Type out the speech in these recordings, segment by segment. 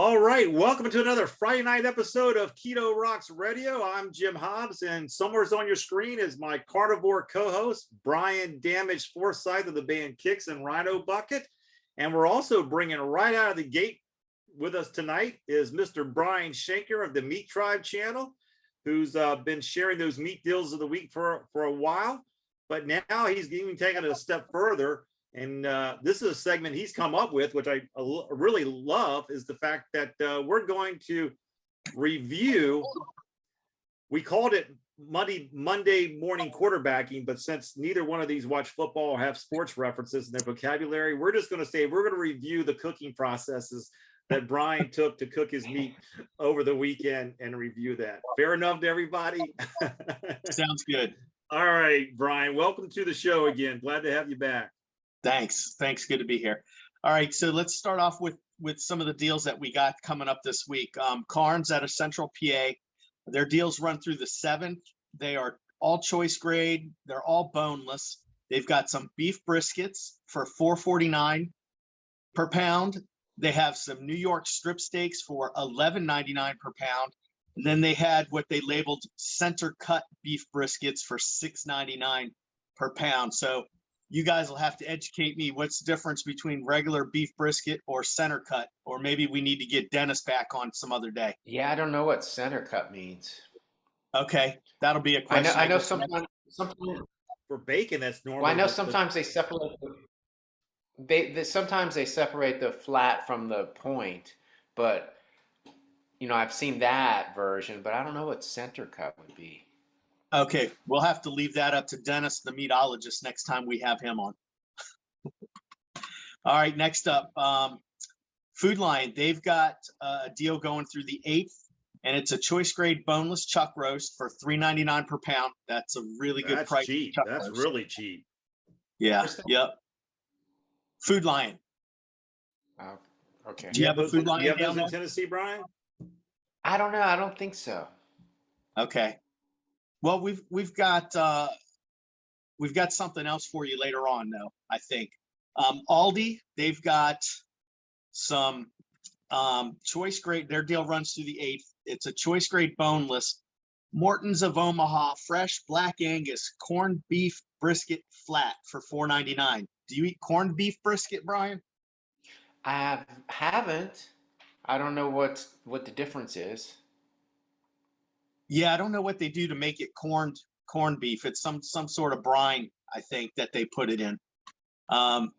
All right, welcome to another Friday night episode of Keto Rocks Radio. I'm Jim Hobbs, and somewhere on your screen is my carnivore co-host, Brian Damaged Forsythe of the band Kix and Rhino Bucket. And we're also bringing right out of the gate with us tonight is Mr. Brian Shanker of the MeatTribe channel, who's been sharing those meat deals of the week for a while. But now he's even taken it a step further. And this is a segment he's come up with, which I really love, is the fact that we're going to review. We called it Monday morning quarterbacking, but since neither one of these watch football or have sports references in their vocabulary, we're just going to say we're going to review the cooking processes that Brian took to cook his meat over the weekend and review that. Fair enough to everybody? Sounds good. All right, Brian, welcome to the show again. Glad to have you back. Thanks. Good to be here. All right, so let's start off with some of the deals that we got coming up this week. Carnes out of Central PA, their deals run through the 7th. They are all choice grade. They're all boneless. They've got some beef briskets for $4.49 per pound. They have some New York strip steaks for $11.99 per pound. And then they had what they labeled center cut beef briskets for $6.99 per pound. So you guys will have to educate me. What's the difference between regular beef brisket or center cut? Or maybe we need to get Dennis back on some other day. Yeah, I don't know what center cut means. Okay, that'll be a question. I know sometimes for bacon, that's normal. Well, I know sometimes they separate. Sometimes they separate the flat from the point, but I've seen that version, but I don't know what center cut would be. Okay, we'll have to leave that up to Dennis, the meatologist, next time we have him on. All right, next up, Food Lion. They've got a deal going through the 8th, and it's a choice grade boneless chuck roast for $3.99 per pound. That's a really good price. Cheap. That's really cheap. Yeah. Yep. Food Lion. Okay. Do you have a Food Lion? Do you have those in Tennessee, Brian? I don't know. I don't think so. Okay. Well, we've got something else for you later on, though. I think Aldi, they've got some choice grade. Their deal runs through the 8th. It's a choice grade boneless Morton's of Omaha fresh black Angus corned beef brisket flat for $4.99. Do you eat corned beef brisket, Brian? I haven't. I don't know what the difference is. Yeah, I don't know what they do to make it corned beef. It's some sort of brine, I think, that they put it in. And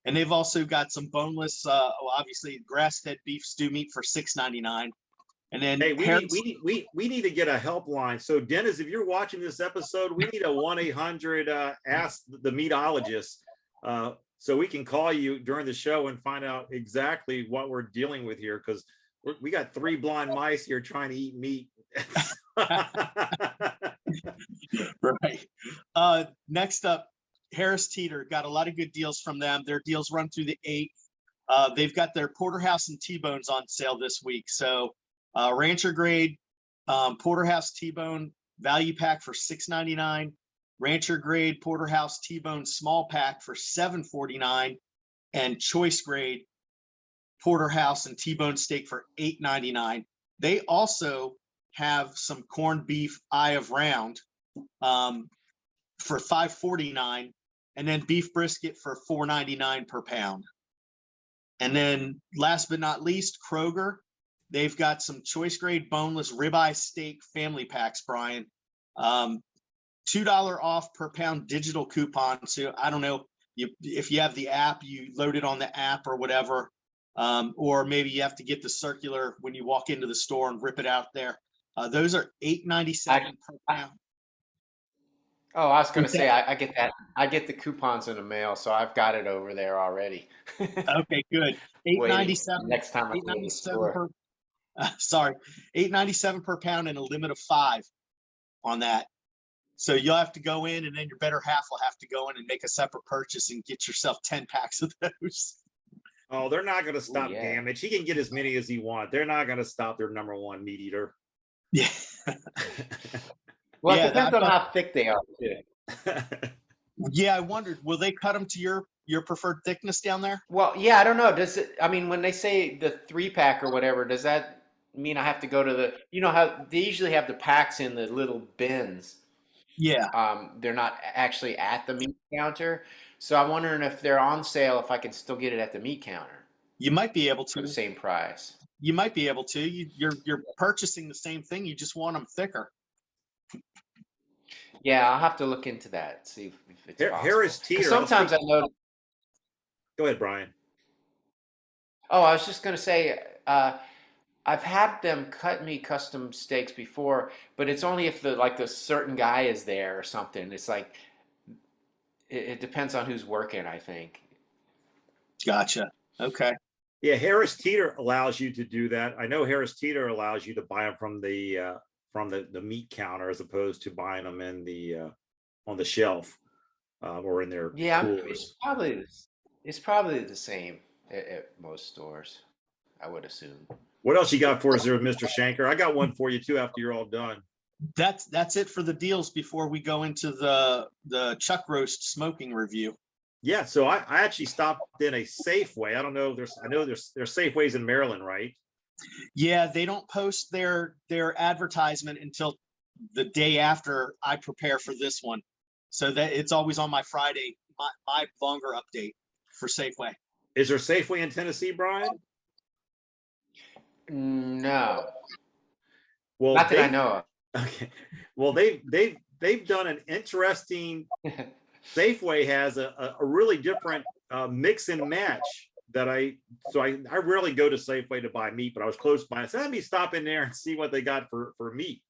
they've also got some boneless, obviously grass-fed beef stew meat for $6.99. And then hey, we need to get a helpline. So Dennis, if you're watching this episode, we need a 1-800 ask the meatologist, so we can call you during the show and find out exactly what we're dealing with here, because we got 3 blind mice here trying to eat meat. Right. Next up, Harris Teeter. Got a lot of good deals from them. Their deals run through the 8th. They've got their porterhouse and T-bones on sale this week. So rancher grade porterhouse T-bone value pack for $6.99. Rancher grade porterhouse T-bone small pack for $7.49, and choice grade porterhouse and T-bone steak for $8.99. They also have some corned beef eye of round for $5.49, and then beef brisket for $4.99 per pound. And then last but not least, Kroger. They've got some choice grade boneless ribeye steak family packs, Brian. $2 off per pound digital coupon. So I don't know if you have the app, you load it on the app or whatever, or maybe you have to get the circular when you walk into the store and rip it out there. Those are $8.97 per pound. Oh, I was going to say, I get that. I get the coupons in the mail, so I've got it over there already. Okay, good. $8.97 next time I go to the store. $8.97 per pound and a limit of 5 on that. So you'll have to go in, and then your better half will have to go in and make a separate purchase and get yourself 10 packs of those. Oh, they're not going to stop damage. He can get as many as he wants. They're not going to stop their number 1 meat eater. Yeah. Well, it depends on how thick they are, too. Yeah, I wondered, will they cut them to your your preferred thickness down there? Well, yeah, I don't know. Does it, I mean, when they say the 3-pack or whatever, does that mean I have to go to the, you know how they usually have the packs in the little bins? Yeah, They're not actually at the meat counter. So I'm wondering if they're on sale, if I can still get it at the meat counter you might be able for the to. same price. You might be able to. You're purchasing the same thing. You just want them thicker. Yeah, I'll have to look into that, see if it's possible. Harris 'Cause Teeter. sometimes I notice. Go ahead, Brian. Oh, I was just gonna say, I've had them cut me custom steaks before, but it's only if the certain guy is there or something. It's like it depends on who's working, I think. Gotcha. Okay. Yeah, Harris Teeter allows you to do that. I know Harris Teeter allows you to buy them from the meat counter as opposed to buying them in the on the shelf or in their Yeah, coolers. it's probably the same at most stores, I would assume. What else you got for us there, Mr. Shanker? I got one for you too after you're all done. That's it for the deals before we go into the chuck roast smoking review. Yeah, so I actually stopped in a Safeway. I don't know. I know there's Safeways in Maryland, right? Yeah, they don't post their advertisement until the day after I prepare for this one. So that it's always on my Friday, my longer update for Safeway. Is there Safeway in Tennessee, Brian? No, Well, not that I know Okay. Well, they've done an interesting. of. Safeway has a really different mix and match that I rarely go to Safeway to buy meat, but I was close by. I said, let me stop in there and see what they got for meat.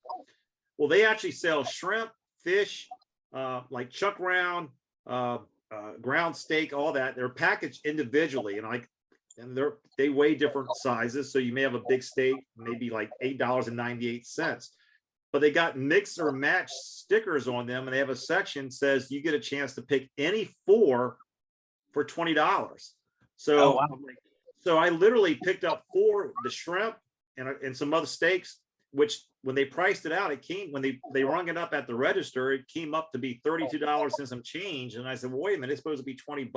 Well, they actually sell shrimp, fish, like chuck round, ground steak, all that. They're packaged individually, and they weigh different sizes. So you may have a big steak, maybe like $8.98. But they got mix or match stickers on them, and they have a section says you get a chance to pick any four for $20. So, Oh, wow. So I literally picked up 4, the shrimp and some other steaks, which when they priced it out, it came when they rung it up at the register, it came up to be $32 and some change. And I said, well, wait a minute, it's supposed to be $20.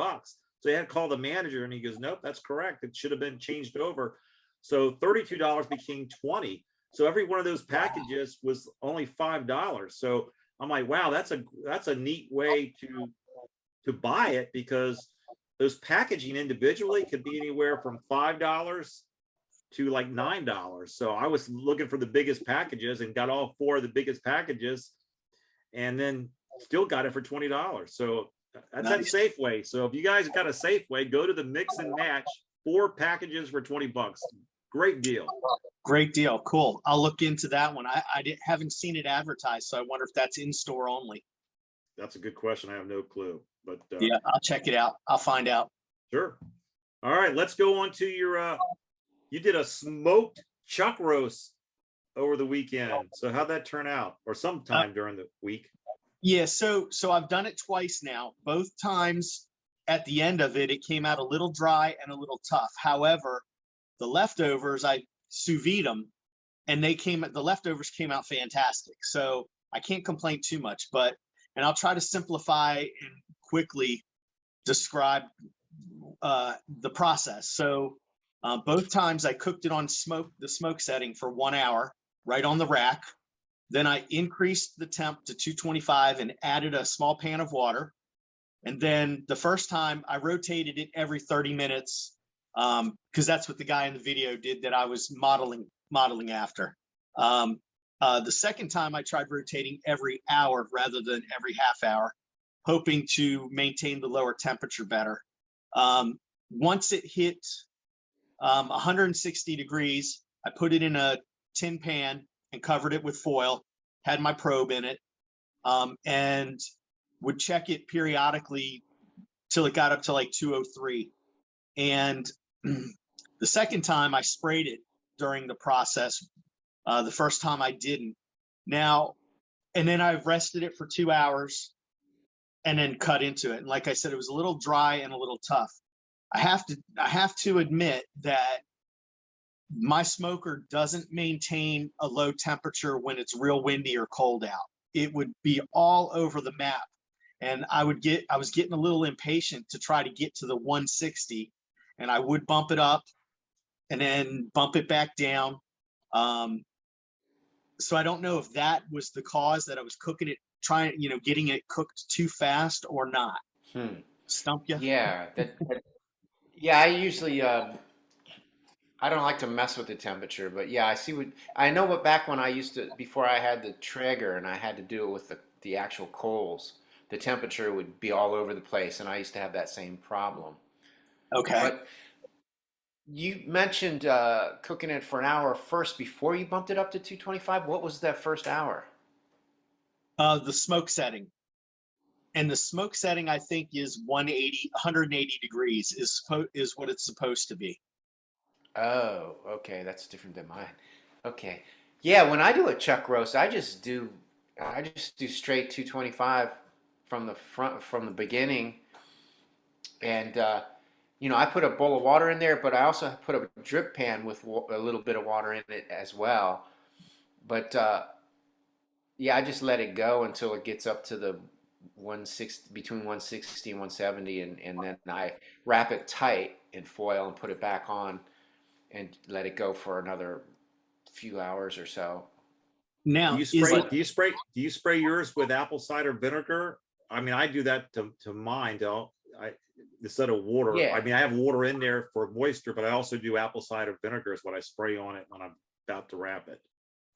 So I had to call the manager, and he goes, nope, that's correct. It should have been changed over. So $32 became $20. So every one of those packages was only $5. So I'm like, wow, that's a neat way to buy it, because those packaging individually could be anywhere from $5 to like $9. So I was looking for the biggest packages and got all 4 of the biggest packages, and then still got it for $20. So that's Nice. at Safeway. So if you guys got a Safeway, go to the mix and match, 4 packages for $20. Great deal. Great deal. Cool. I'll look into that one. I haven't seen it advertised, so I wonder if that's in store only. That's a good question. I have no clue, but Yeah, I'll check it out. I'll find out. sure. All right, let's go on to your. You did a smoked chuck roast over the weekend. So how'd that turn out, or sometime during the week? Yeah, so I've done it twice now. Both times at the end of it, it came out a little dry and a little tough. However, the leftovers, I sous vide them, and the leftovers came out fantastic. So I can't complain too much, and I'll try to simplify and quickly describe the process. So both times I cooked it on the smoke setting for 1 hour, right on the rack. Then I increased the temp to 225 and added a small pan of water. And then the first time I rotated it every 30 minutes, because that's what the guy in the video did that I was modeling after. The second time I tried rotating every hour rather than every half hour, hoping to maintain the lower temperature better. Once it hit 160 degrees, I put it in a tin pan and covered it with foil, had my probe in it, and would check it periodically till it got up to like 203. And the second time I sprayed it during the process. The first time I didn't. And then I rested it for 2 hours and then cut into it. And like I said, it was a little dry and a little tough. I have to admit that my smoker doesn't maintain a low temperature when it's real windy or cold out. It would be all over the map And I was getting a little impatient to try to get to the 160, and I would bump it up and then bump it back down. So I don't know if that was the cause, that I was cooking it, getting it cooked too fast or not. Stump you? Yeah, yeah. I usually I don't like to mess with the temperature, but yeah, I know. What back when I used to, before I had the Traeger and I had to do it with the actual coals, the temperature would be all over the place, and I used to have that same problem. Okay. But you mentioned cooking it for an hour first before you bumped it up to 225. What was that first hour? The smoke setting. And the smoke setting, I think, is 180 degrees is what it's supposed to be. Oh, okay, that's different than mine. Okay. Yeah, when I do a chuck roast, I just do straight 225 from the beginning. And I put a bowl of water in there, but I also put a drip pan with a little bit of water in it as well. But yeah, I just let it go until it gets up to the 160, between 160 and 170, and then I wrap it tight in foil and put it back on and let it go for another few hours or so. Now, do you spray yours with apple cider vinegar? I mean, I do that to mine. Instead of water. Yeah. I mean, I have water in there for moisture, but I also do apple cider vinegar is what I spray on it when I'm about to wrap it.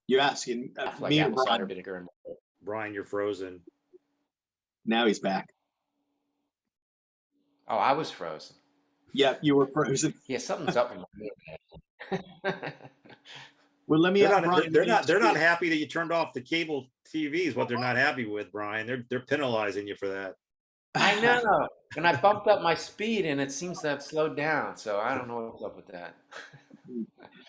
You're asking like me, apple Brian. cider vinegar. And Brian, you're frozen. Now he's back. Oh, I was frozen. Yeah, you were frozen. Yeah, something's up with my Well, let me. They're not happy that you turned off the cable TVs. What they're not happy with, Brian. They're penalizing you for that. I know. And I bumped up my speed, and it seems to have slowed down. So I don't know what's up with that.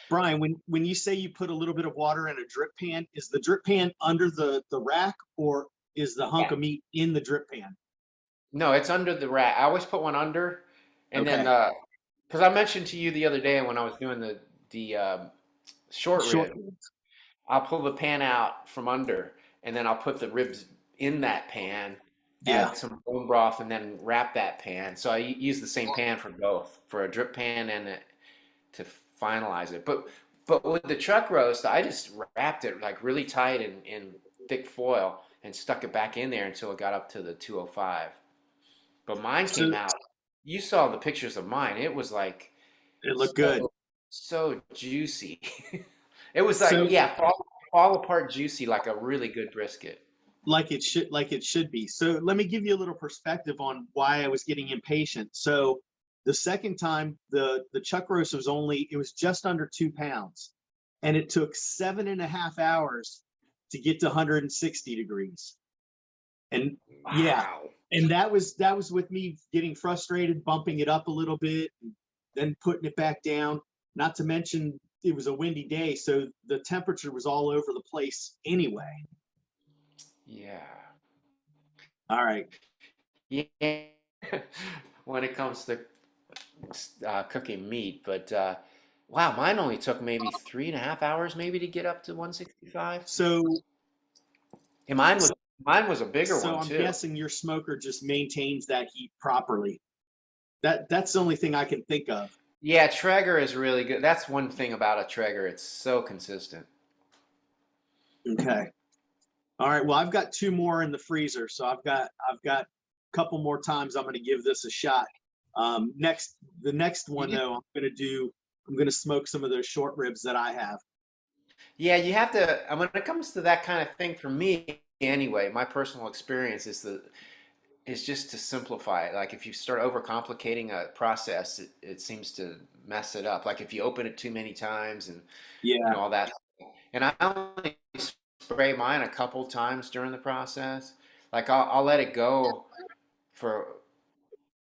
Brian, when you say you put a little bit of water in a drip pan, is the drip pan under the rack, or is the hunk of meat in the drip pan? No, it's under the rack. I always put one under, and then because I mentioned to you the other day when I was doing the short ribs, I'll pull the pan out from under, and then I'll put the ribs in that pan. Add some bone broth, and then wrap that pan. So I use the same pan for both, for a drip pan and to finalize it. But with the chuck roast, I just wrapped it like really tight in thick foil and stuck it back in there until it got up to the 205. But mine came out. You saw the pictures of mine. It was like it looked good, so juicy. It was like fall apart juicy, like a really good brisket. Like it should be. So let me give you a little perspective on why I was getting impatient. So the second time, the chuck roast was just under 2 pounds, and it took 7.5 hours to get to 160 degrees. And and that was with me getting frustrated, bumping it up a little bit, and then putting it back down. Not to mention it was a windy day, so the temperature was all over the place anyway. Yeah. All right. Yeah. When it comes to cooking meat, but wow, mine only took maybe 3.5 hours maybe to get up to 165. So, and mine was a bigger one too. So I'm guessing your smoker just maintains that heat properly. That's the only thing I can think of. Yeah, Traeger is really good. That's one thing about a Traeger. It's so consistent. Okay. All right. Well, I've got 2 more in the freezer, so I've got a couple more times I'm going to give this a shot. The next one though, I'm going to smoke some of those short ribs that I have. Yeah, you have to. When it comes to that kind of thing, for me anyway, my personal experience is just to simplify it. Like if you start overcomplicating a process, it seems to mess it up. Like if you open it too many times and all that. And I only spray mine a couple times during the process. Like I'll let it go for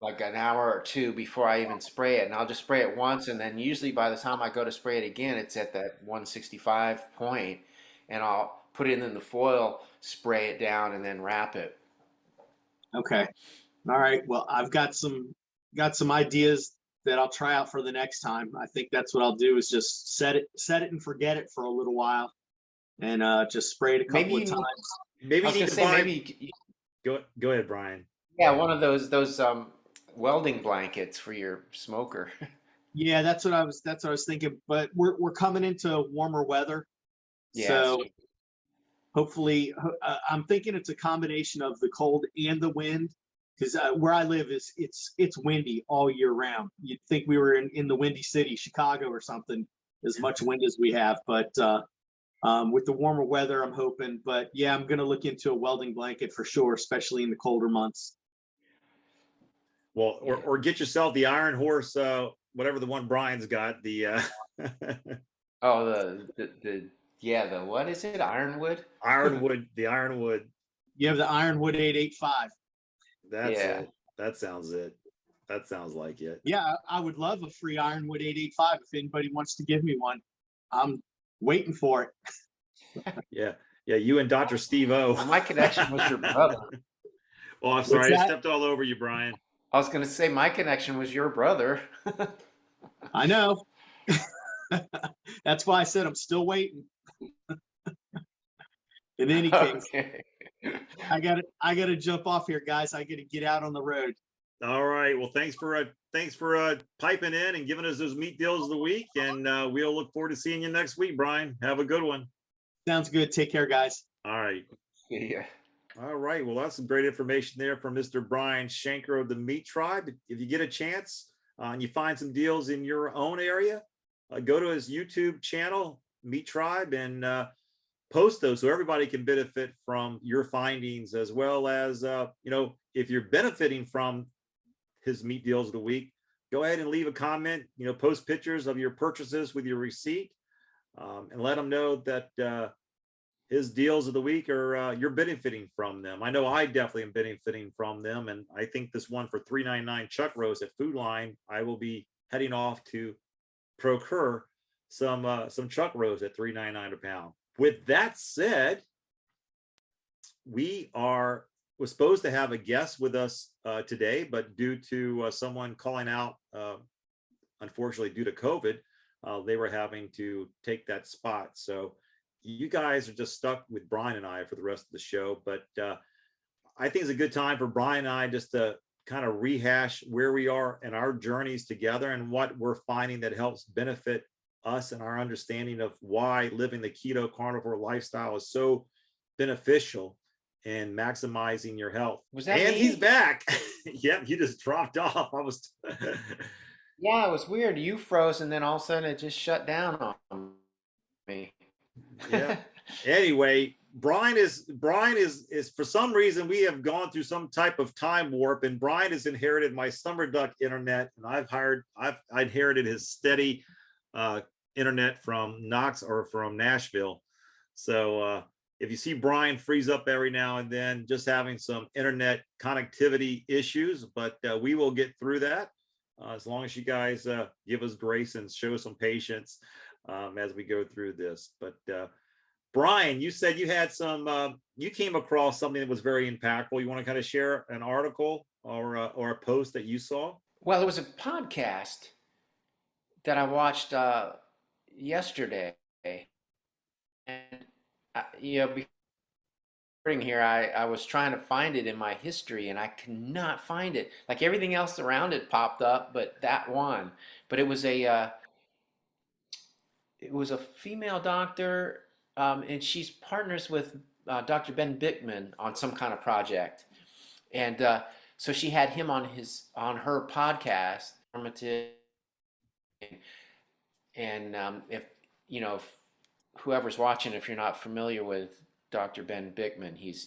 like an hour or 2 before I even spray it, and I'll just spray it once, and then usually by the time I go to spray it again, it's at that 165 point, and I'll put it in the foil, spray it down, and then wrap it. Okay. All right. Well, I've got some ideas that I'll try out for the next time. I think that's what I'll do, is just set it and forget it for a little while, and just spray it a couple of times. Maybe you need to buy Go ahead, Brian. Yeah, one of those welding blankets for your smoker. Yeah, that's what I was thinking. But we're coming into warmer weather, Yeah, so hopefully, I'm thinking it's a combination of the cold and the wind, because where I live it's windy all year round. You'd think we were in the windy city, Chicago or something, as much wind as we have. But with the warmer weather, I'm hoping. But yeah, I'm gonna look into a welding blanket for sure, especially in the colder months. Well, yeah. or get yourself the Iron Horse, whatever the one Brian's got. The Oh, the what is it? Ironwood? Ironwood, the Ironwood. You have the Ironwood 885. That's Yeah. it. That sounds it. That sounds like it. Yeah, I would love a free Ironwood 885 if anybody wants to give me one. I'm waiting for it. Yeah. Yeah. You and Dr. Steve O. Well, my connection was your brother. Well, I'm sorry. I that? stepped all over you, Brian. I was going to say my connection was your brother. I know. That's why I said I'm still waiting. In any case, Okay. I gotta jump off here, guys. I gotta get out on the road. All right. Well, thanks for piping in and giving us those meat deals of the week. And we'll look forward to seeing you next week, Brian. Have a good one. Sounds good. Take care, guys. All right. Yeah. All right. Well, that's some great information there from Mr. Brian Shanker of the MeatTribe. If you get a chance and you find some deals in your own area, go to his YouTube channel, MeatTribe, and post those so everybody can benefit from your findings, as well as, if you're benefiting from his meat deals of the week, go ahead and leave a comment, post pictures of your purchases with your receipt, and let them know that his deals of the week are you're benefiting from them. I know I definitely am benefiting from them, and I think this one for $3.99 chuck roast at Food Line, I will be heading off to procure some chuck roast at $3.99 a pound. With that said, we was supposed to have a guest with us today, but due to someone calling out, unfortunately due to COVID, they were having to take that spot. So you guys are just stuck with Brian and I for the rest of the show. But I think it's a good time for Brian and I just to kind of rehash where we are in our journeys together and what we're finding that helps benefit us and our understanding of why living the keto carnivore lifestyle is so beneficial in maximizing your health. Was that and me? He's back. Yep, he just dropped off. Yeah, it was weird. You froze and then all of a sudden it just shut down on me. Yeah. Anyway, Brian is for some reason we have gone through some type of time warp, and Brian has inherited my summer duck internet, and I've inherited his steady internet from from Nashville. So if you see Brian freeze up every now and then, just having some internet connectivity issues, but we will get through that as long as you guys give us grace and show some patience as we go through this. But Brian, you said you had you came across something that was very impactful. You want to kind of share an article or a post that you saw? Well, it was a podcast that I watched yesterday, and before here, I was trying to find it in my history, and I could not find it. Like everything else around it popped up, but that one. But it was a female doctor, and she's partners with Dr. Ben Bickman on some kind of project, and so she had him on her podcast, and if whoever's watching, if you're not familiar with Dr. Ben Bickman, he's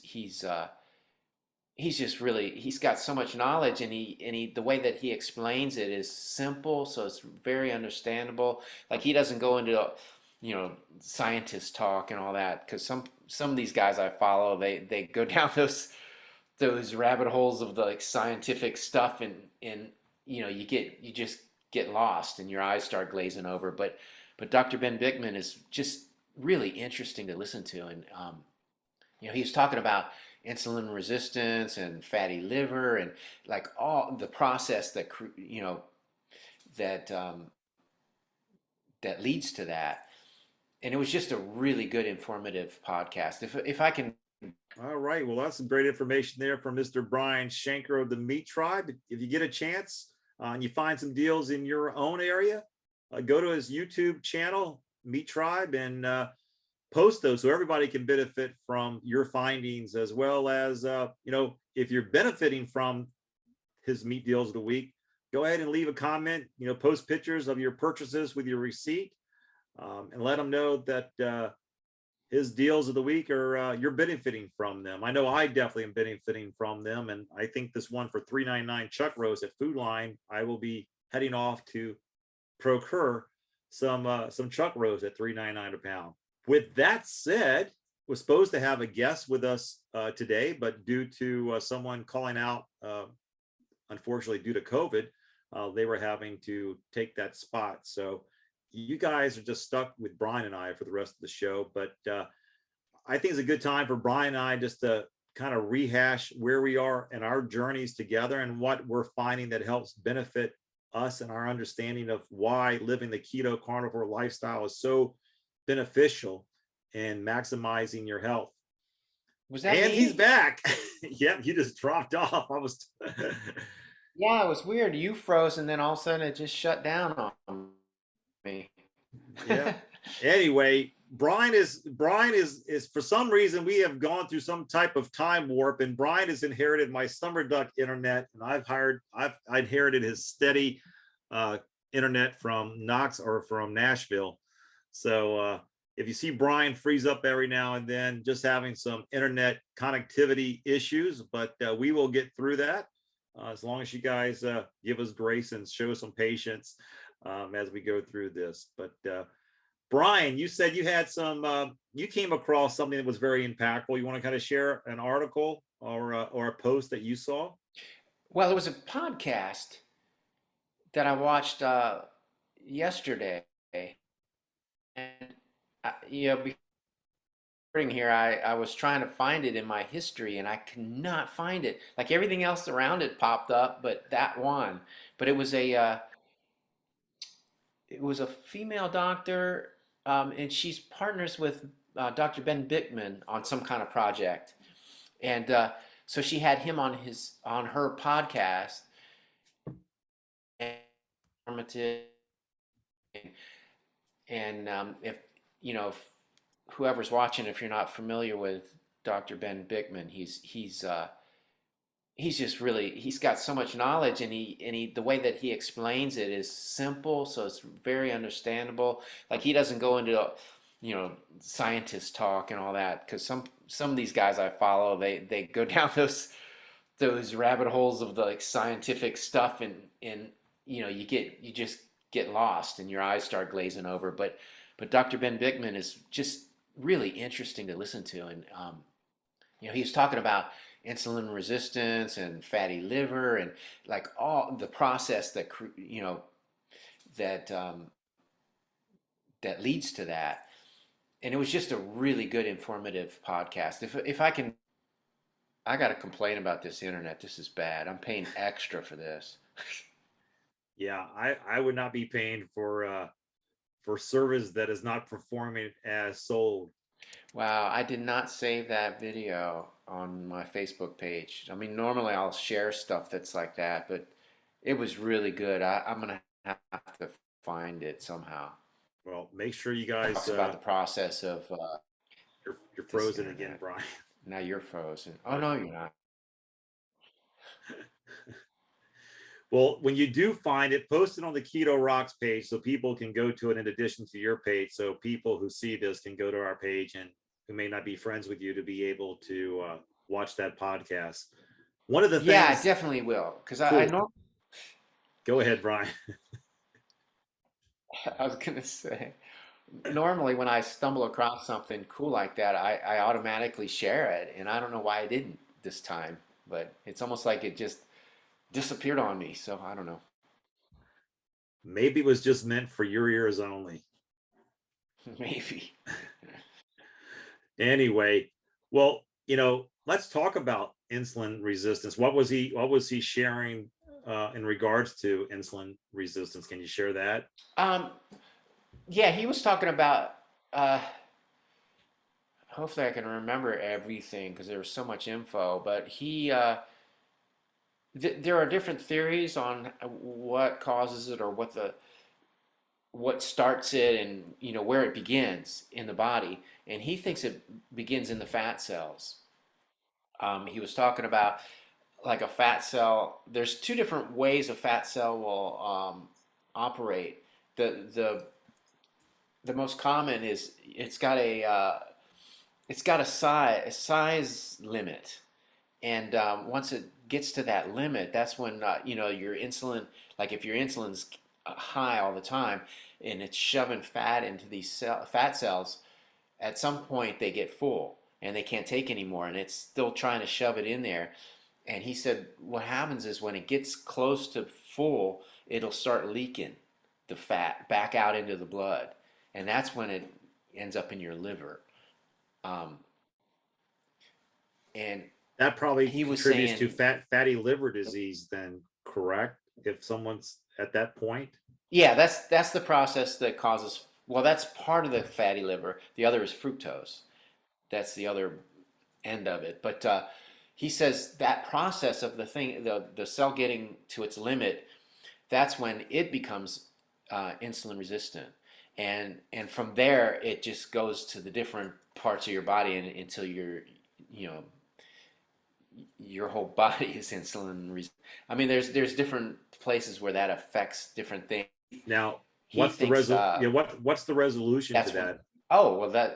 just really, he's got so much knowledge, and he the way that he explains it is simple, so it's very understandable. Like he doesn't go into scientist talk and all that, because some of these guys I follow, they go down those rabbit holes of the scientific stuff, and you just get lost and your eyes start glazing over. But Dr. Ben Bickman is just really interesting to listen to, and he was talking about insulin resistance and fatty liver and like all the process that that leads to that. And it was just a really good informative podcast. If I can All right. Well, that's some great information there from Mr. Brian Shanker of the MeatTribe. If you get a chance and you find some deals in your own area, go to his YouTube channel, MeatTribe, and post those so everybody can benefit from your findings, as well as, if you're benefiting from his meat deals of the week, go ahead and leave a comment, post pictures of your purchases with your receipt, and let them know that his deals of the week are you're benefiting from them. I know I definitely am benefiting from them, and I think this one for $3.99 chuck roast at Food Line, I will be heading off to procure some chuck roast at $3.99 a pound. With that said, we're supposed to have a guest with us today, but due to someone calling out, unfortunately due to COVID, they were having to take that spot. So you guys are just stuck with Brian and I for the rest of the show, but I think it's a good time for Brian and I just to kind of rehash where we are in our journeys together and what we're finding that helps benefit us and our understanding of why living the keto carnivore lifestyle is so beneficial in maximizing your health. Was that and me? He's back. Yep, you just dropped off. I was Yeah, it was weird. You froze and then all of a sudden it just shut down on me. Yeah. Anyway, Brian is for some reason we have gone through some type of time warp, and Brian has inherited my summer duck internet, and I've inherited his steady internet from Nashville. So if you see Brian freeze up every now and then, just having some internet connectivity issues, but we will get through that as long as you guys give us grace and show some patience as we go through this. But Brian, you said you had you came across something that was very impactful. You want to kind of share an article or a post that you saw? Well, it was a podcast that I watched yesterday, and before here, I was trying to find it in my history, and I could not find it. Like everything else around it popped up, but that one. But it was a female doctor, and she's partners with Dr. Ben Bickman on some kind of project, and so she had him on her podcast, and informative, and if whoever's watching, if you're not familiar with Dr. Ben Bickman, he's just really, he's got so much knowledge, and he the way that he explains it is simple, so it's very understandable. Like he doesn't go into scientist talk and all that, because some of these guys I follow, they go down those rabbit holes of the like scientific stuff, and you just get lost and your eyes start glazing over. But Dr. Ben Bickman is just really interesting to listen to, and he was talking about insulin resistance and fatty liver and like all the process that that leads to that. And it was just a really good informative podcast. If I can, I got to complain about this internet. This is bad. I'm paying extra for this. Yeah, I would not be paying for service that is not performing as sold. Wow, I did not save that video on my Facebook page. I mean, normally I'll share stuff that's like that, but it was really good. I'm gonna have to find it somehow. Well, make sure you guys Talks about the process of you're frozen again, Brian. Now you're frozen. Oh no, you're not. Well, when you do find it, post it on the Keto Rocks page so people can go to it in addition to your page. So people who see this can go to our page and who may not be friends with you to be able to watch that podcast. One of the things. Yeah, I definitely will. Because cool. I know. Go ahead, Brian. I was going to say, normally when I stumble across something cool like that, I automatically share it. And I don't know why I didn't this time, but it's almost like it just disappeared on me. So I don't know. Maybe it was just meant for your ears only. Maybe. Anyway, well, let's talk about insulin resistance. What was he sharing in regards to insulin resistance? Can you share that? Yeah, he was talking about hopefully I can remember everything because there was so much info. But there are different theories on what causes it or what starts it, and where it begins in the body. And he thinks it begins in the fat cells. He was talking about like a fat cell. There's two different ways a fat cell will operate. The most common is it's got a size limit, and once it gets to that limit, that's when your insulin, like if your insulin's high all the time and it's shoving fat into these fat cells, at some point they get full and they can't take anymore, and it's still trying to shove it in there. And he said what happens is when it gets close to full, it'll start leaking the fat back out into the blood, and that's when it ends up in your liver. Um, and That probably he was contributes to saying, fatty liver disease then, correct? If someone's at that point. yeah, that's the process that causes. Well, that's part of the fatty liver. The other is fructose. That's the other end of it. But he says that process of the cell getting to its limit, that's when it becomes insulin resistant, and from there it just goes to the different parts of your body, and until you know your whole body is insulin resistant. I mean, there's different places where that affects different things. Now, He thinks what's the resolution to that's when. that? Oh well,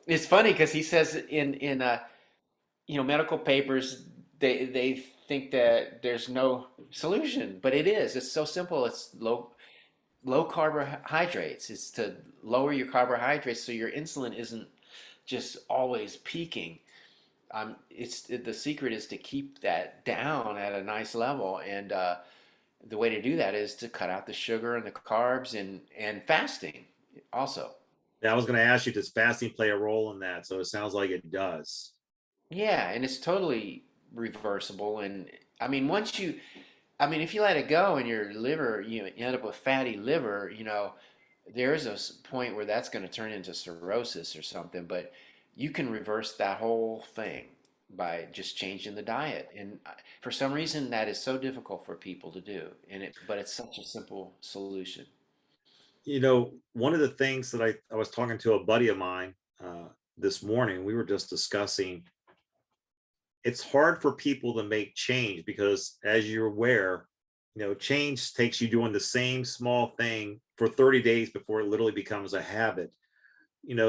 it's funny because he says in medical papers they think that there's no solution, but it is. It's so simple. It's low carbohydrates. It's to lower your carbohydrates so your insulin isn't just always peaking. The secret is to keep that down at a nice level, and the way to do that is to cut out the sugar and the carbs, and fasting also. Yeah, I was going to ask you, does fasting play a role in that? So it sounds like it does. Yeah, and it's totally reversible. And I mean, if you let it go in your liver, you end up with fatty liver. There is a point where that's going to turn into cirrhosis or something. But you can reverse that whole thing by just changing the diet. And for some reason, that is so difficult for people to do. But it's such a simple solution. One of the things that I was talking to a buddy of mine this morning, we were just discussing, it's hard for people to make change because, as you're aware, change takes you doing the same small thing for 30 days before it literally becomes a habit.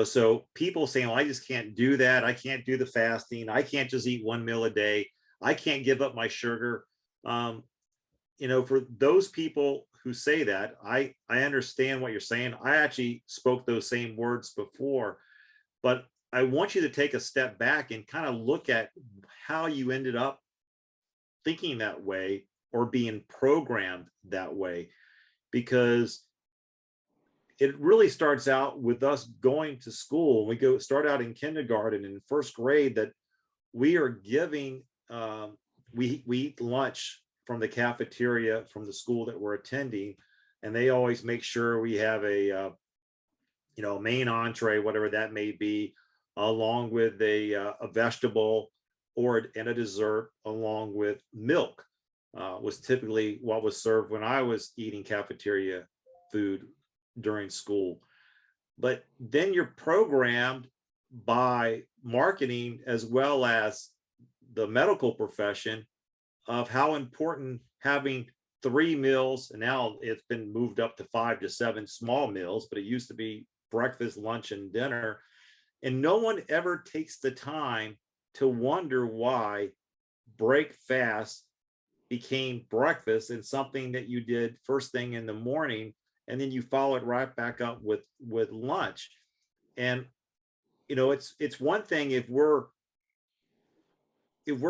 So people saying, well, I just can't do that. I can't do the fasting. I can't just eat one meal a day. I can't give up my sugar. For those people who say that, I understand what you're saying. I actually spoke those same words before, but I want you to take a step back and kind of look at how you ended up thinking that way or being programmed that way, because it really starts out with us going to school. We start out in kindergarten and in first grade that we are giving, we eat lunch from the cafeteria from the school that we're attending, and they always make sure we have a main entree, whatever that may be, along with a vegetable and a dessert, along with milk, was typically what was served when I was eating cafeteria food during school. But then you're programmed by marketing as well as the medical profession of how important having 3 meals, and now it's been moved up to 5 to 7 small meals, but it used to be breakfast, lunch, and dinner. And no one ever takes the time to wonder why break fast became breakfast and something that you did first thing in the morning, and then you follow it right back up with lunch. And it's one thing if we're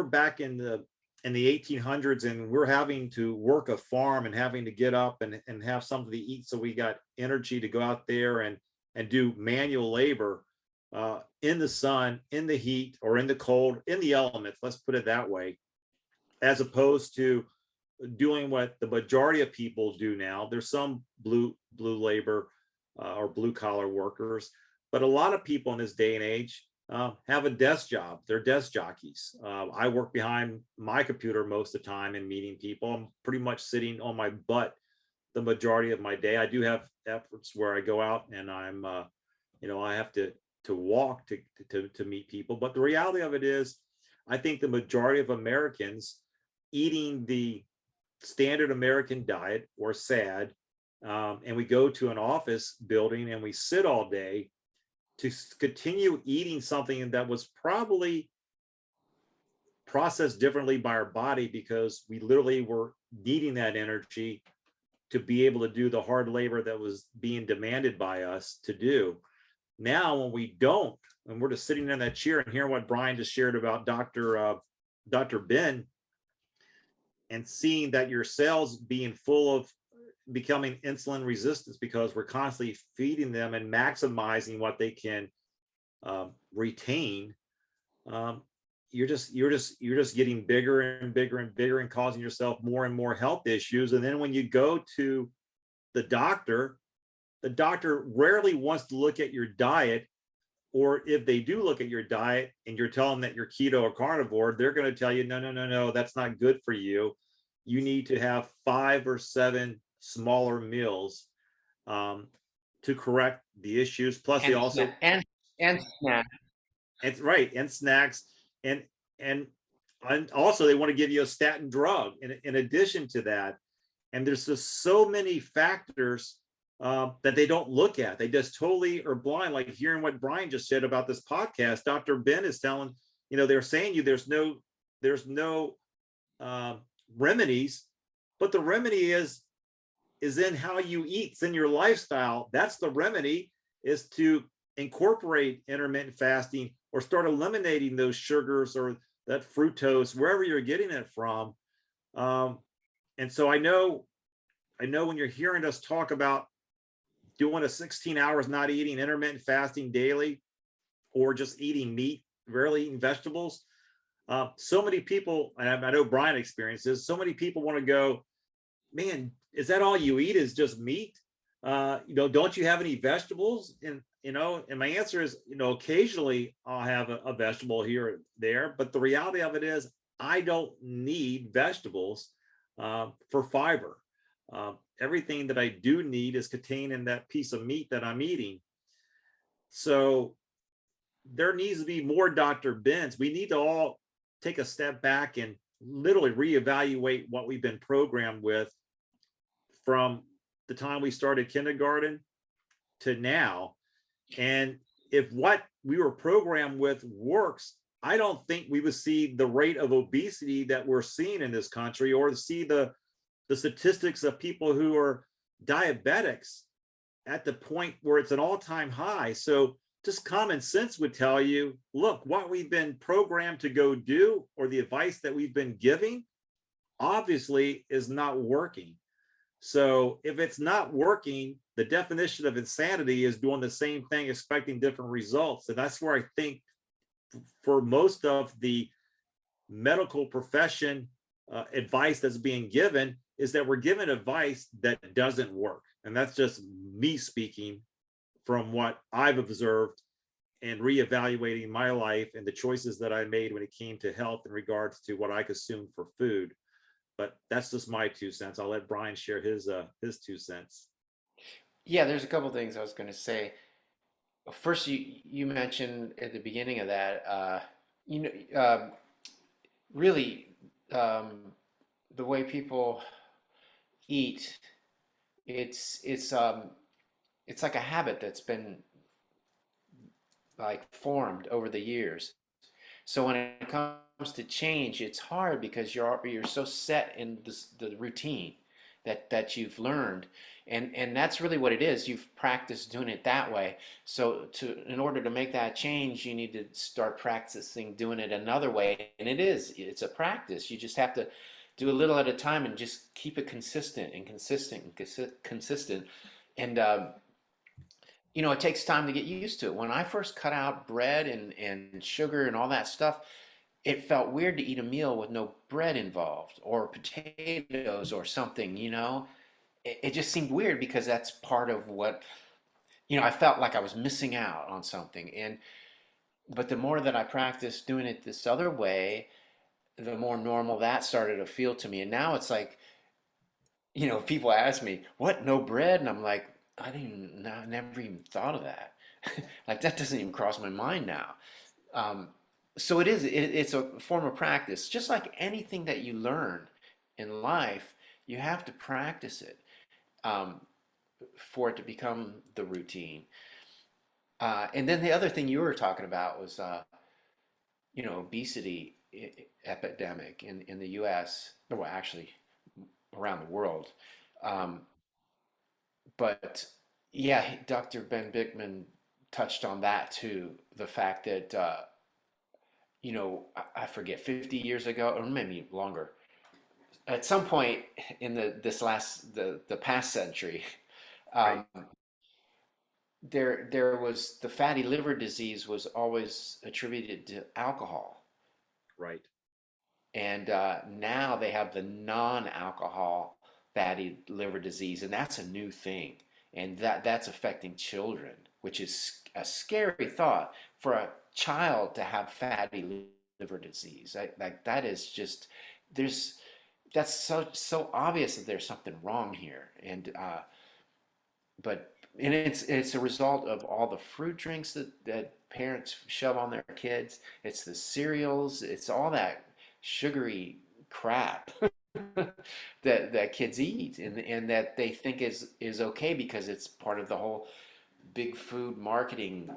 back in the 1800s and we're having to work a farm and having to get up and have something to eat so we got energy to go out there and do manual labor in the sun, in the heat, or in the cold, in the elements, let's put it that way, as opposed to doing what the majority of people do now. There's some blue labor or blue collar workers, But a lot of people in this day and age have a desk job. They're desk jockeys. I work behind my computer most of the time in meeting people. I'm pretty much sitting on my butt the majority of my day. I do have efforts where I go out and I'm, I have to walk to meet people. But the reality of it is, I think the majority of Americans eating the standard American diet or SAD, and we go to an office building and we sit all day to continue eating something that was probably processed differently by our body, because we literally were needing that energy to be able to do the hard labor that was being demanded by us to do. Now, when we don't, and we're just sitting in that chair and hearing what Brian just shared about Dr. Ben, and seeing that your cells being full of becoming insulin resistance because we're constantly feeding them and maximizing what they can retain, you're just getting bigger and bigger and bigger and causing yourself more and more health issues. And then when you go to the doctor rarely wants to look at your diet, or if they do look at your diet and you're telling them that you're keto or carnivore, they're going to tell you, no, that's not good for you. You need to have 5 or 7 smaller meals to correct the issues. Plus, they also and snacks. And right, and snacks, and also they want to give you a statin drug in addition to that. And there's just so many factors that they don't look at. They just totally are blind. Like hearing what Brian just said about this podcast, Dr. Ben is telling, they're saying there's no remedies, but the remedy is in how you eat. It's in your lifestyle. That's the remedy, is to incorporate intermittent fasting or start eliminating those sugars or that fructose, wherever you're getting it from. And so I know when you're hearing us talk about doing a 16 hours not eating, intermittent fasting daily, or just eating meat, rarely eating vegetables, so many people, and I know Brian experiences, so many people want to go, man, is that all you eat is just meat? Don't you have any vegetables? And my answer is, occasionally I'll have a vegetable here or there, but the reality of it is I don't need vegetables for fiber. Everything that I do need is contained in that piece of meat that I'm eating. So there needs to be more Dr. Bens. We need to all take a step back and literally reevaluate what we've been programmed with from the time we started kindergarten to now. And if what we were programmed with works, I don't think we would see the rate of obesity that we're seeing in this country, or see the statistics of people who are diabetics at the point where it's an all-time high. So just common sense would tell you, look, what we've been programmed to go do, or the advice that we've been giving, obviously is not working. So if it's not working, the definition of insanity is doing the same thing, expecting different results. And that's where I think for most of the medical profession advice that's being given is that we're given advice that doesn't work. And that's just me speaking from what I've observed and reevaluating my life and the choices that I made when it came to health in regards to what I consume for food. But that's just my 2 cents. I'll let Brian share his 2 cents. Yeah, there's a couple things I was going to say. First, you mentioned at the beginning of that, really, the way people eat, it's like a habit that's been like formed over the years. So when it comes to change, it's hard because you're so set in the routine that you've learned, and that's really what it is. You've practiced doing it that way. So in order to make that change, you need to start practicing doing it another way. And it's a practice. You just have to do a little at a time and just keep it consistent. And it takes time to get used to it. When I first cut out bread and sugar and all that stuff, it felt weird to eat a meal with no bread involved or potatoes or something. It just seemed weird because that's part of what I felt like I was missing out on something. But the more that I practiced doing it this other way, the more normal that started to feel to me. And now it's like, people ask me, what, no bread? And I'm like, I never even thought of that. Like that doesn't even cross my mind now. Um, so it's a form of practice. Just like anything that you learn in life, you have to practice it um, for it to become the routine. And then the other thing you were talking about was, obesity epidemic in the U.S. Well, actually, around the world. Um, but yeah, Dr. Ben Bickman touched on that too. The fact that I forget 50 years ago or maybe longer. At some point in the past century, Right. um, there was the fatty liver disease was always attributed to alcohol, Right. and now they have the non-alcohol fatty liver disease, and that's a new thing, and that's affecting children, which is a scary thought for a child to have fatty liver disease. Like that is just there's that's so obvious that there's something wrong here, and it's a result of all the fruit drinks that parents shove on their kids. It's the cereals. It's all that sugary crap that kids eat and that they think is okay because it's part of the whole big food marketing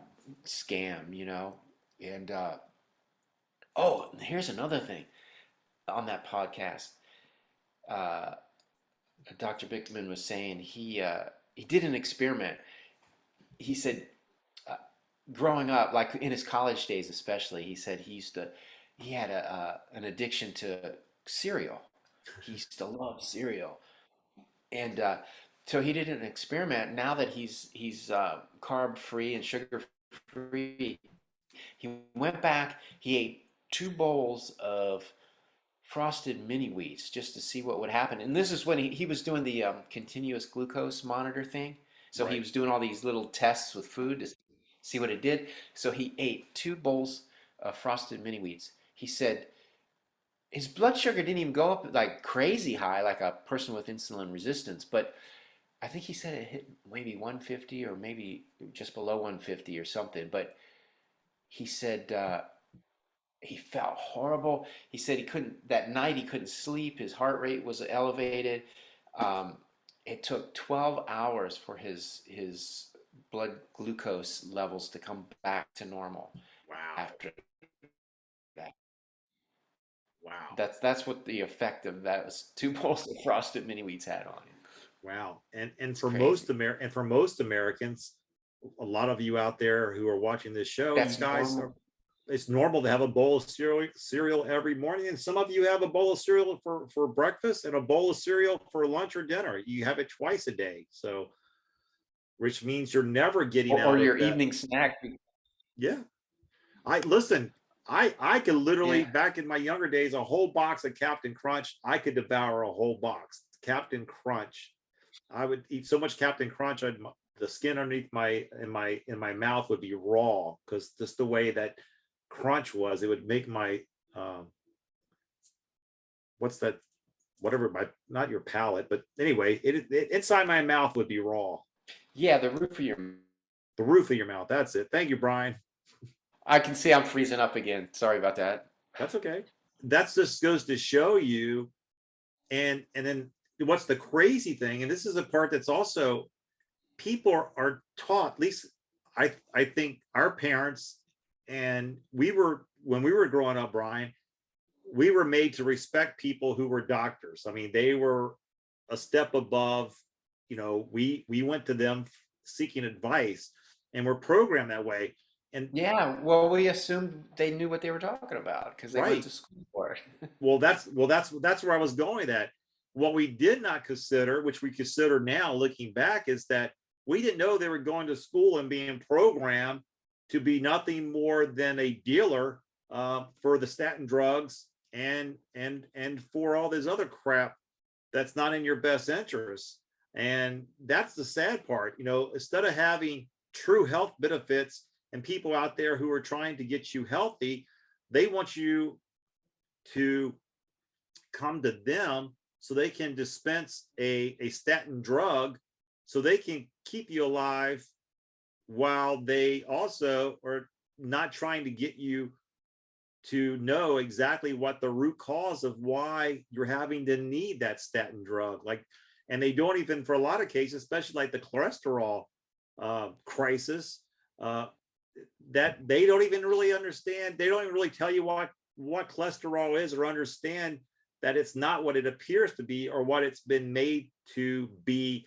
scam. And oh, here's another thing on that podcast. Uh, Dr. Bickman was saying he did an experiment. He said, uh, growing up, like in his college days especially, he said he had an addiction to cereal. He used to love cereal, and so he did an experiment. Now that he's carb free and sugar free, he went back. He ate 2 bowls of frosted mini wheats just to see what would happen. And this is when he was doing the continuous glucose monitor thing. So he Right. was doing all these little tests with food to see what it did. So he ate 2 bowls of frosted mini wheats. He said his blood sugar didn't even go up like crazy high like a person with insulin resistance, but I think he said it hit maybe 150 or maybe just below 150 or something. But he said he felt horrible. He said that night he couldn't sleep. His heart rate was elevated. Um, it took 12 hours for his blood glucose levels to come back to normal Wow. after that. Wow. That's what the effect of that was 2 bowls of frosted mini wheats had on him. Wow. And It's for crazy. most Americans, a lot of you out there who are watching this show, you That's guys normal. are, it's normal to have a bowl of cereal every morning. And some of you have a bowl of cereal for breakfast and a bowl of cereal for lunch or dinner. You have it twice a day. So, which means you're never getting Or out of your that. evening snack. Yeah. Listen, I could literally, Yeah. back in my younger days, a whole box of Captain Crunch, I could devour a whole box. Captain Crunch. I would eat so much Captain Crunch, the skin underneath my mouth would be raw because just the way that crunch was, it would make my um, what's that? Whatever, my, not your palate, but anyway, it inside my mouth would be raw. Yeah, the roof of your. The roof of your mouth. That's it. Thank you, Brian. I can see I'm freezing up again. Sorry about that. That's okay. That's just goes to show you, and then what's the crazy thing, and this is a part that's also people are taught, at least I think our parents, and when we were growing up, Brian, we were made to respect people who were doctors. I mean, they were a step above, we went to them seeking advice and we're programmed that way. And Yeah, well, we assumed they knew what they were talking about because they went right. to school for it. That's where I was going at. What we did not consider, which we consider now looking back, is that we didn't know they were going to school and being programmed to be nothing more than a dealer for the statin drugs and for all this other crap that's not in your best interest. And that's the sad part. Instead of having true health benefits, and people out there who are trying to get you healthy, they want you to come to them so they can dispense a statin drug so they can keep you alive, while they also are not trying to get you to know exactly what the root cause of why you're having to need that statin drug. Like, and they don't even, for a lot of cases, especially like the cholesterol crisis, that they don't even really understand. They don't even really tell you what cholesterol is, or understand that it's not what it appears to be, or what it's been made to be.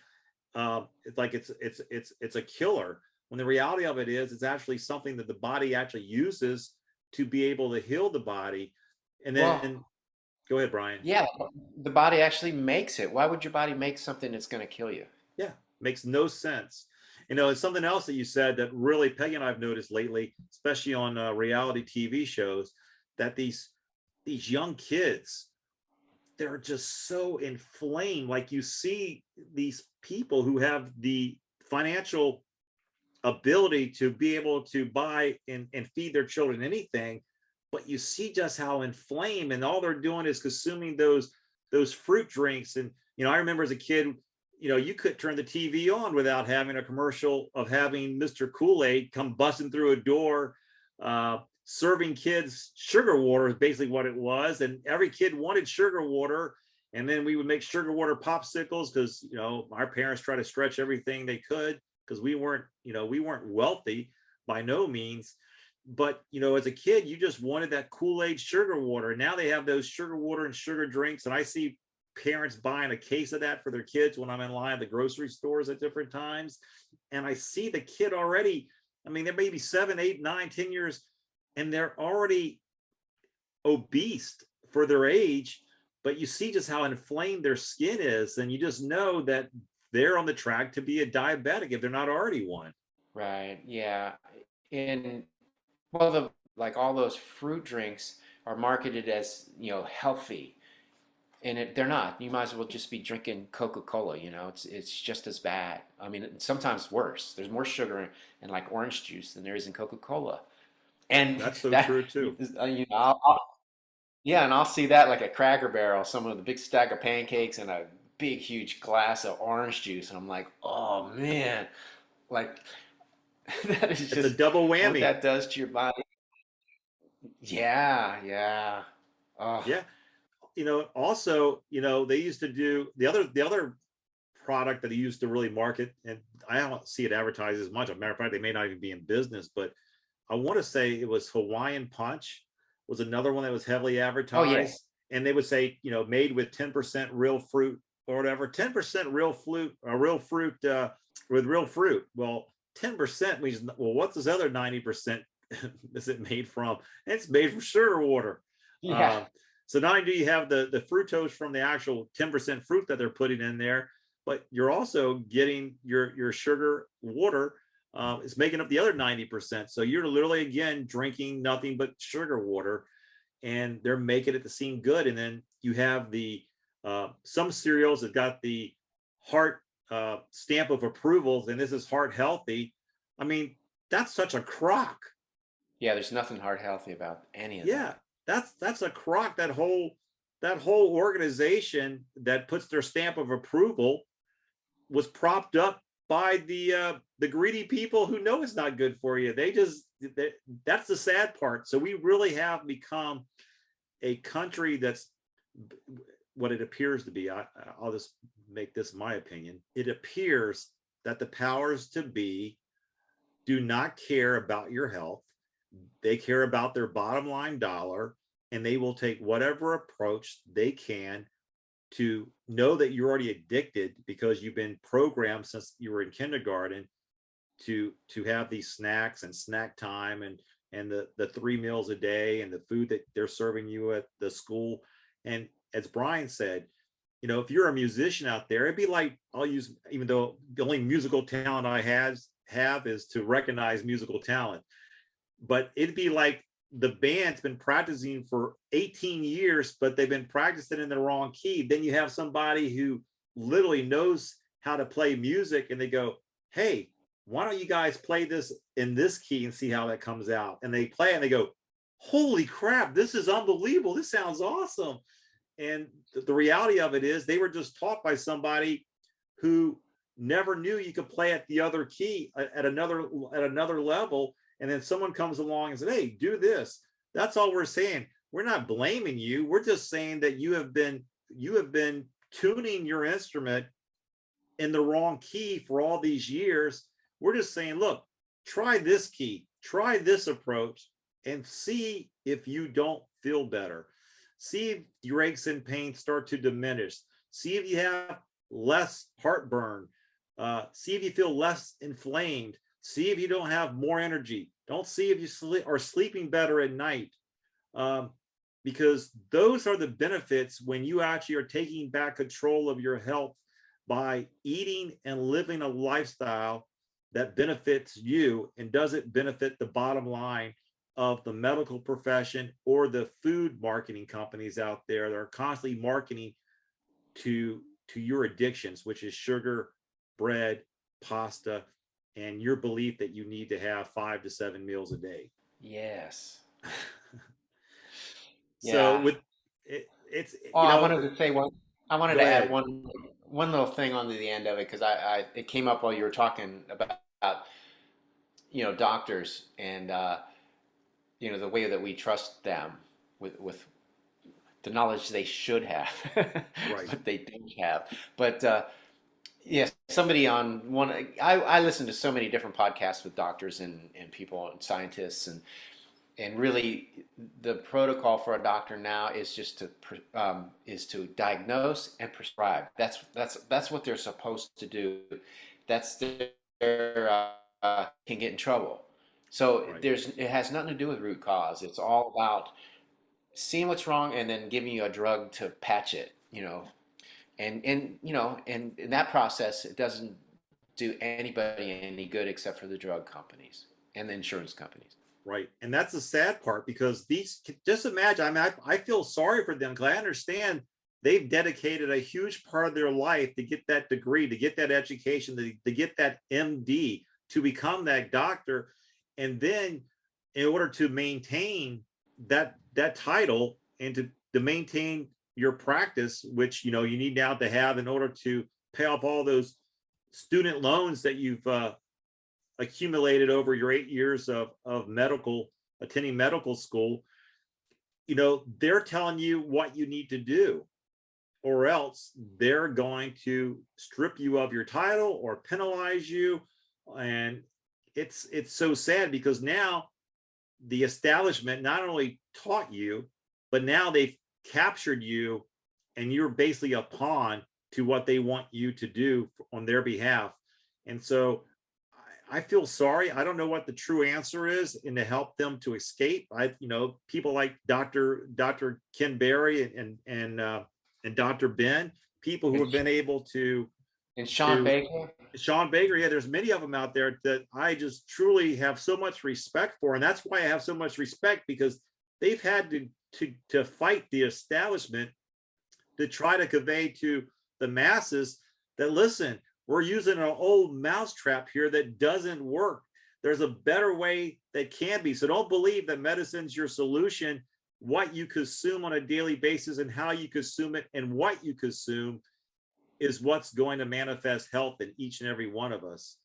It's like it's a killer, when the reality of it is it's actually something that the body actually uses to be able to heal the body. And then go ahead, Brian. Yeah, the body actually makes it. Why would your body make something that's going to kill you? Yeah, makes no sense. It's something else that you said that really Peggy and I've noticed lately, especially on reality TV shows, that these young kids, they're just so inflamed. Like, you see these people who have the financial ability to be able to buy and feed their children anything, but you see just how inflamed, and all they're doing is consuming those fruit drinks. And I remember as a kid, you couldn't turn the TV on without having a commercial of having Mr. Kool-Aid come busting through a door, serving kids sugar water is basically what it was. And every kid wanted sugar water. And then we would make sugar water popsicles because, our parents tried to stretch everything they could, because we weren't wealthy by no means. But, as a kid, you just wanted that Kool-Aid sugar water. And now they have those sugar water and sugar drinks. And I see parents buying a case of that for their kids when I'm in line at the grocery stores at different times. And I see the kid already, they're maybe 7, 8, 9, 10 years, and they're already obese for their age. But you see just how inflamed their skin is. And you just know that they're on the track to be a diabetic if they're not already one. Right. Yeah. And well, like all those fruit drinks are marketed as, healthy, and they're not. You might as well just be drinking Coca-Cola. It's just as bad. Sometimes worse. There's more sugar in like orange juice than there is in Coca-Cola. And that's so true too. Yeah, and I'll see that like a Cracker Barrel, someone with a big stack of pancakes and a big, huge glass of orange juice. And I'm like, oh man, like that is It's a just double what whammy. that does to your body. Yeah, yeah. Oh, Yeah. Also, they used to do the other product that he used to really market, and I don't see it advertised as much. As a matter of fact, they may not even be in business, but I want to say it was Hawaiian Punch was another one that was heavily advertised. oh yeah. And they would say, made with 10% real fruit or whatever, 10% real fruit with real fruit. Well, 10% means, well, what's this other 90% is it made from? It's made from sugar water. Yeah. So not only do you have the fructose from the actual 10% fruit that they're putting in there, but you're also getting your sugar water. It's making up the other 90%. So you're literally, again, drinking nothing but sugar water, and they're making it to seem good. And then you have the some cereals that got the heart stamp of approval, and this is heart healthy. That's such a crock. Yeah, there's nothing heart healthy about any of Yeah, that. that's a crock. That whole organization that puts their stamp of approval was propped up by the greedy people who know it's not good for you. That's the sad part. So we really have become a country that's what it appears to be. I'll just make this my opinion. It appears that the powers to be do not care about your health. They care about their bottom line dollar, and they will take whatever approach they can to know that you're already addicted, because you've been programmed since you were in kindergarten to have these snacks and snack time and the 3 meals a day and the food that they're serving you at the school. And as Brian said, if you're a musician out there, it'd be like, even though the only musical talent I have is to recognize musical talent, but it'd be like the band's been practicing for 18 years, but they've been practicing in the wrong key. Then you have somebody who literally knows how to play music, and they go, hey, why don't you guys play this in this key and see how that comes out? And they play and they go, holy crap, this is unbelievable. This sounds awesome. And the reality of it is they were just taught by somebody who never knew you could play at the other key at another level. And then someone comes along and says, hey, do this. That's all we're saying. We're not blaming you. We're just saying that you have been tuning your instrument in the wrong key for all these years. We're just saying, look, try this key, try this approach, and see if you don't feel better. See if your aches and pains start to diminish. See if you have less heartburn. See if you feel less inflamed. See if you don't have more energy. Don't see if you are sleeping better at night. Because those are the benefits when you actually are taking back control of your health by eating and living a lifestyle that benefits you and doesn't benefit the bottom line of the medical profession or the food marketing companies out there that are constantly marketing to your addictions, which is sugar, bread, pasta, and your belief that you need to have 5 to 7 meals a day. Yes. So Yeah. with it's I wanted to say one. I wanted Go to add ahead. one little thing on the end of it because it came up while you were talking about doctors and the way that we trust them with the knowledge they should have, Right. but they don't have. But yes, somebody on one. I listen to so many different podcasts with doctors and people and scientists and really the protocol for a doctor now is just to diagnose and prescribe. That's what they're supposed to do. That's their can get in trouble. So Right. it has nothing to do with root cause. It's all about seeing what's wrong and then giving you a drug to patch it. And in that process, it doesn't do anybody any good except for the drug companies and the insurance companies. Right. And that's the sad part because just imagine, I mean, I feel sorry for them because I understand they've dedicated a huge part of their life to get that degree, to get that education, to get that MD, to become that doctor. And then in order to maintain that title and to maintain your practice, which, you need now to have in order to pay off all those student loans that you've accumulated over your 8 years of attending medical school, they're telling you what you need to do, or else they're going to strip you of your title or penalize you. And it's so sad because now the establishment not only taught you, but now they've captured you and you're basically a pawn to what they want you to do on their behalf. And so I feel sorry. I don't know what the true answer is and to help them to escape. People like Dr. Ken Berry and Dr. Ben, people who have been able to. And Sean Baker. Sean Baker, yeah, there's many of them out there that I just truly have so much respect for. And that's why I have so much respect, because they've had to fight the establishment to try to convey to the masses that, listen, we're using an old mousetrap here that doesn't work. There's a better way that can be. So don't believe that medicine's your solution. What you consume on a daily basis and how you consume it and what you consume is what's going to manifest health in each and every one of us.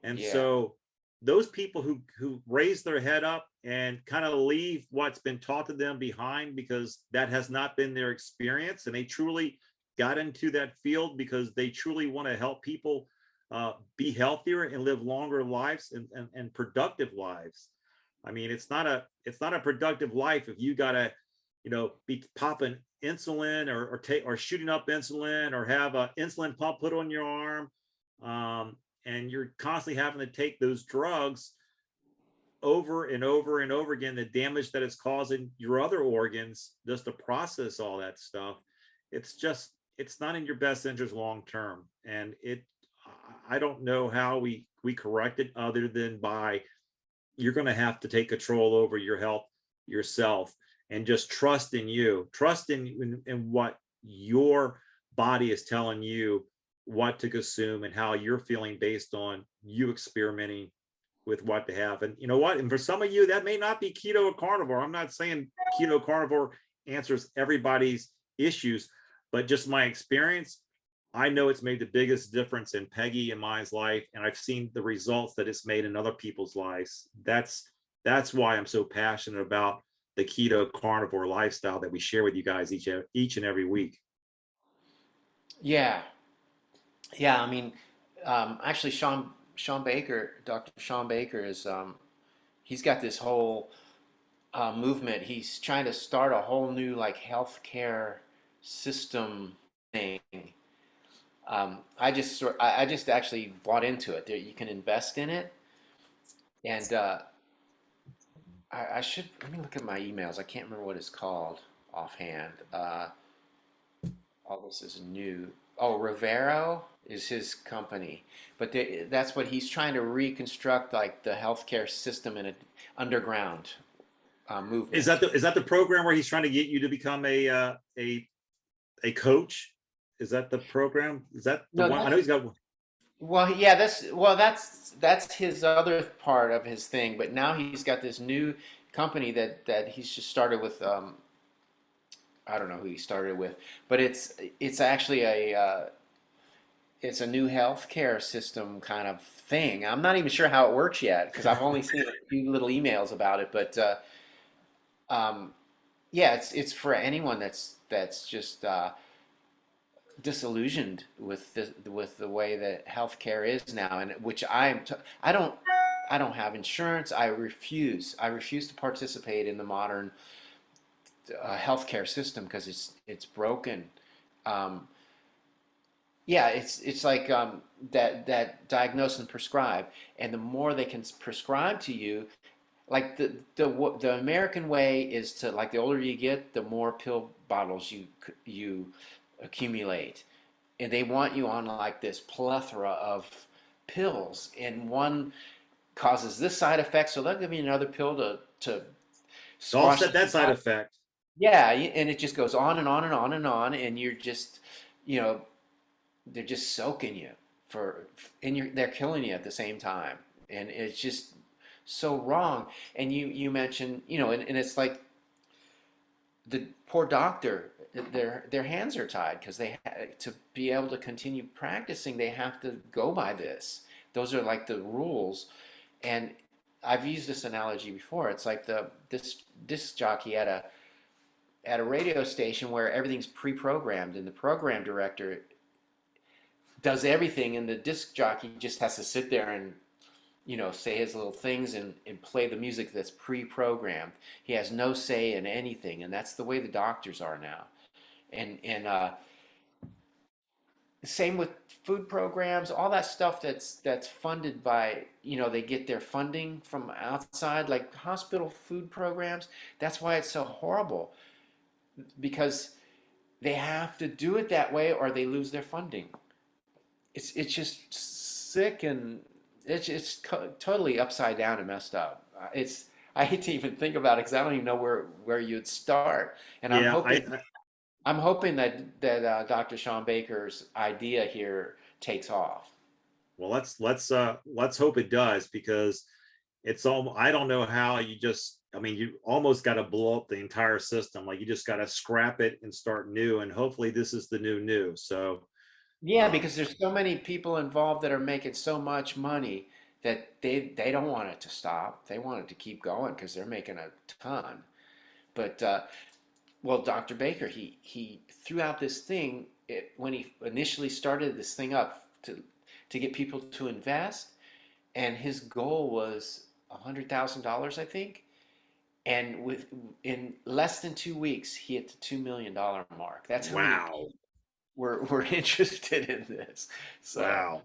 And so those people who raise their head up and kind of leave what's been taught to them behind, because that has not been their experience, and they truly got into that field because they truly want to help people be healthier and live longer lives and productive lives. I mean, it's not a productive life if you gotta, be popping insulin or shooting up insulin or have an insulin pump put on your arm, and you're constantly having to take those drugs over and over and over again. The damage that it's causing your other organs just to process all that stuff. It's not in your best interest long term, and I don't know how we correct it other than by, you're going to have to take control over your health yourself and just trust in you, trust in what your body is telling you what to consume and how you're feeling based on you experimenting with what to have. And you know what? And for some of you, that may not be keto or carnivore. I'm not saying keto carnivore answers everybody's issues, but just my experience, I know it's made the biggest difference in Peggy and mine's life, and I've seen the results that it's made in other people's lives. That's why I'm so passionate about the keto carnivore lifestyle that we share with you guys each and every week. Yeah. Yeah. I mean, actually, Sean Baker, Dr. Sean Baker is he's got this whole movement. He's trying to start a whole new like healthcare system thing. I just actually bought into it. There, you can invest in it, and I should let me look at my emails. I can't remember what it's called offhand. All this is new. Oh, Rivero is his company, but that's what he's trying to reconstruct, like the healthcare system in an underground movement. Is that the program where he's trying to get you to become a coach? Is that the program? Is that the one? I know he's got one. Well, yeah, that's his other part of his thing. But now he's got this new company that he's just started with. I don't know who he started with, but it's actually it's a new healthcare system kind of thing. I'm not even sure how it works yet because I've only seen a few little emails about it. But yeah, it's for anyone that's just disillusioned with the way that healthcare is now, and which I don't have insurance. I refuse to participate in the modern healthcare system because it's broken. Yeah, it's like that diagnose and prescribe, and the more they can prescribe to you, like the American way is to, like, the older you get, the more pill bottles you accumulate, and they want you on like this plethora of pills, and one causes this side effect, so they'll give you another pill to offset that side effect. Yeah, and it just goes on and on and on and on, and you're just, they're just soaking you and they're killing you at the same time, and it's just so wrong. And you mentioned, and it's like the poor doctor, their hands are tied because to be able to continue practicing, they have to go by this. Those are like the rules. And I've used this analogy before. It's like this disc jockey at a radio station where everything's pre-programmed, and the program director does everything, and the disc jockey just has to sit there and say his little things and play the music that's pre-programmed. He has no say in anything, and that's the way the doctors are now. And same with food programs, all that stuff that's funded by, they get their funding from outside, like hospital food programs. That's why it's so horrible, because they have to do it that way or they lose their funding. It's just sick, and it's totally upside down and messed up. I hate to even think about it because I don't even know where you'd start. And I'm hoping that Dr. Sean Baker's idea here takes off. Well, let's hope it does, because it's all, I don't know how you almost got to blow up the entire system. Like, you just got to scrap it and start new. And hopefully this is the new. So yeah, because there's so many people involved that are making so much money that they don't want it to stop. They want it to keep going because they're making a ton. But well, Dr. Baker, he threw out this thing when he initially started this thing up to get people to invest, and his goal was $100,000, I think. And in less than 2 weeks, he hit the $2 million mark. That's how many people we're interested in this. So, wow.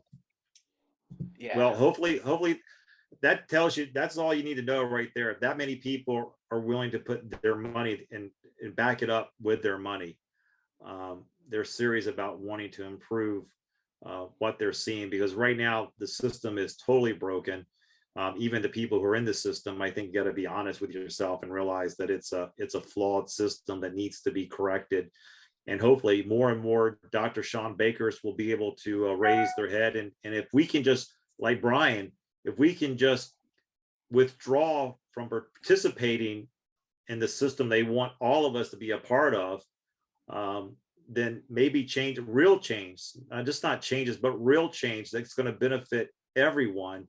Yeah. Well, hopefully that tells you, that's all you need to know right there. If that many people are willing to put their money and back it up with their money, they're serious about wanting to improve what they're seeing, because right now the system is totally broken. Even the people who are in the system, I think you got to be honest with yourself and realize that it's a flawed system that needs to be corrected. and hopefully more and more Dr. Sean Bakers will be able to raise their head. And if we can just, like Brian, if we can just withdraw from participating in the system they want all of us to be a part of, then maybe real change, just not changes, but real change that's going to benefit everyone,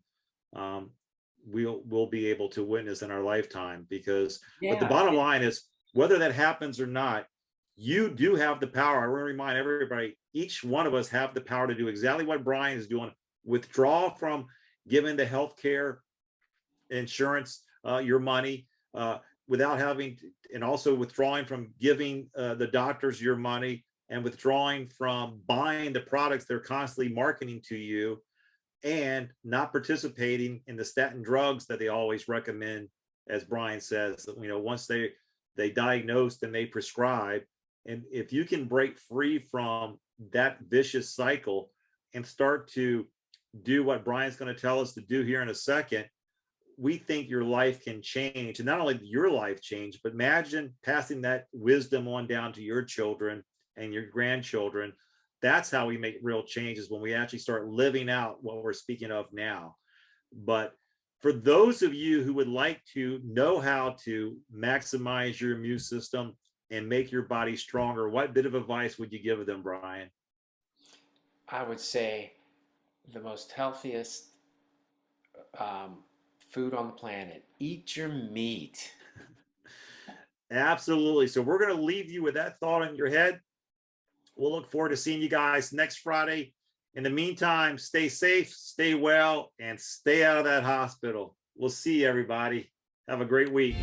we'll be able to witness in our lifetime. Because but the bottom line is, whether that happens or not, you do have the power. I want to remind everybody, each one of us have the power to do exactly what Brian is doing. Withdraw from giving the healthcare insurance your money, without having to, and also withdrawing from giving the doctors your money, and withdrawing from buying the products they're constantly marketing to you, and not participating in the statin drugs that they always recommend, as Brian says, once they diagnose and they prescribe. And if you can break free from that vicious cycle and start to do what Brian's going to tell us to do here in a second, we think your life can change. And not only your life change, but imagine passing that wisdom on down to your children and your grandchildren. That's how we make real changes, when we actually start living out what we're speaking of now. But for those of you who would like to know how to maximize your immune system and make your body stronger, what bit of advice would you give them, Brian? I would say the most healthiest food on the planet: eat your meat. Absolutely. So we're going to leave you with that thought in your head. We'll look forward to seeing you guys next Friday. In the meantime, stay safe, stay well, and stay out of that hospital. We'll see you, everybody. Have a great week.